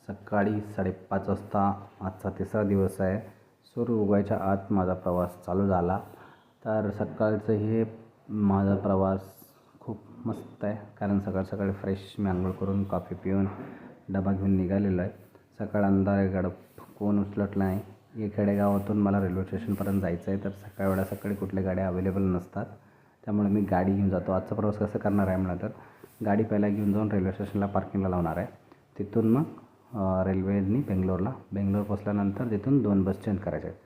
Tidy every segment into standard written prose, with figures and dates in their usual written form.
सकाळी 5:30 वाजता आजचा तिसरा दिवस आहे. सूर्य उगवायच्या आत माझा प्रवास चालू झाला. तर सकाळचं हे माझा प्रवास खूप मस्त आहे, कारण सकाळ सकाळी फ्रेश मी आंघोळ करून कॉफी पिऊन डबा घेऊन निघालेलो आहे. सकाळ अंधार आहे, गाडं कोण उचलत नाही. हे खेडेगावातून मला रेल्वे स्टेशनपर्यंत जायचं आहे, तर सकाळी कुठल्या गाड्या अवेलेबल नसतात, त्यामुळे मी गाडी घेऊन जातो. आजचा प्रवास कसं करणार आहे म्हणलं तर गाडी पहिला घेऊन जाऊन रेल्वे स्टेशनला पार्किंगला लावणार आहे. तिथून मग रेल्वेनी बेंगलोर पोचल्यानंतर तिथून 2 बस चेंज करायच्या आहेत.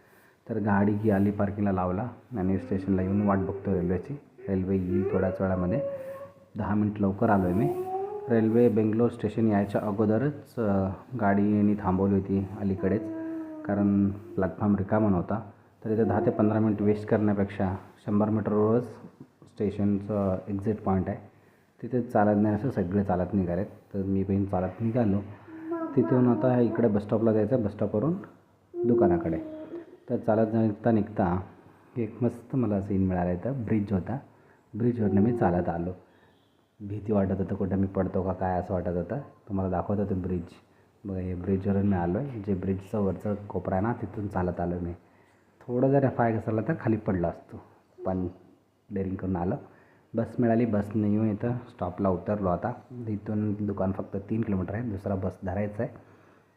तर गाडी आली, पार्किंगला लावला आणि स्टेशनला येऊन वाट बघतो रेल्वेची. रेल्वे येईल थोड्याच वेळामध्ये. 10 मिनिट लवकर आलो आहे मी. रेल्वे बेंगलोर स्टेशन यायच्या अगोदरच गाडीने थांबवली होती अलीकडेच, कारण प्लॅटफॉर्म रिकामा नव्हता. तर इथे 10 ते 15 मिनिट वेस्ट करण्यापेक्षा 100 मीटरवरच स्टेशनचं एक्झिट पॉईंट आहे, तिथे चालत नाही असं सगळे चालत निघालेत. तर मी पण चालत निघालो. तिथून आता इकडे बसस्टॉपला जायचं, बसस्टॉपवरून दुकानाकडे. तर चालत निघता एक मस्त मला सीन मिळाला. इथं ब्रिज होता, ब्रिजवरनं मी चालत आलो. भीती वाटत होतं कुठं मी पडतो का काय असं वाटत होतं. तुम्हाला दाखवत होतं ब्रिज. बघा, हे ब्रिजवरून मी आलो आहे. जे ब्रिजचं वरचं कोपरा आहे ना, तिथून चालत आलो मी. थोडं जर पाय घसरला तर खाली पडला असतो, पण डेअरिंग करून आलो. बस मिळाली. बसने येऊन इथं स्टॉपला उतरलो. आता इथून दुकान फक्त 3 किलोमीटर आहे. दुसरा बस धरायचा आहे.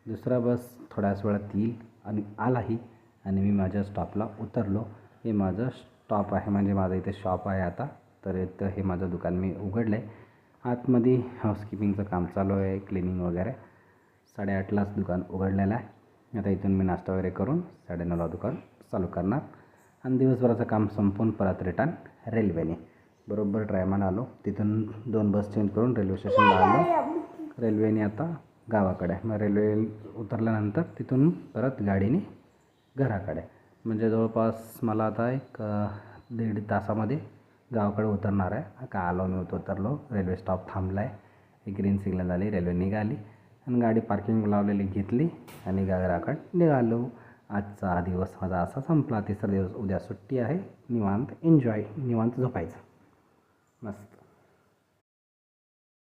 दुसरा बस थोड्याच वेळात येईल आणि आलाही, आणि मी माझ्या स्टॉपला उतरलो. हे माझं स्टॉप आहे, म्हणजे माझं इथे शॉप आहे आता. तर इथं हे माझं दुकान मी उघडलं आहे. आतमध्ये हाऊसकीपिंगचं काम चालू आहे, क्लिनिंग वगैरे. 8:30लाच दुकान उघडलेलं आहे. आता इथून मी नाश्ता वगैरे करून 9:30ला दुकान चालू करणार आणि दिवसभराचं काम संपवून परत रिटर्न रेल्वेने. बरोबर टायमाला आलो. तिथून 2 बस चेंज करून रेल्वे स्टेशनला आलो. रेल्वेने आता गावाकडे. मग रेल्वे उतरल्यानंतर तिथून परत गाडीने घराकडे. म्हणजे जवळपास मला आता एक 1.5 तासामध्ये गावाकडे उतरणार आहे. का आलो मी, उतरलो. रेल्वे स्टॉप थांबला आहे. एक ग्रीन सिग्नल झाली, रेल्वे निघाली आणि गाडी पार्किंग लावलेली घेतली आणि घराकडे निघालो. आजचा हा दिवस माझा असा संपला. तिसरा दिवस. उद्या सुट्टी आहे. निवांत एन्जॉय, निवांत झोपायचं. मस्त.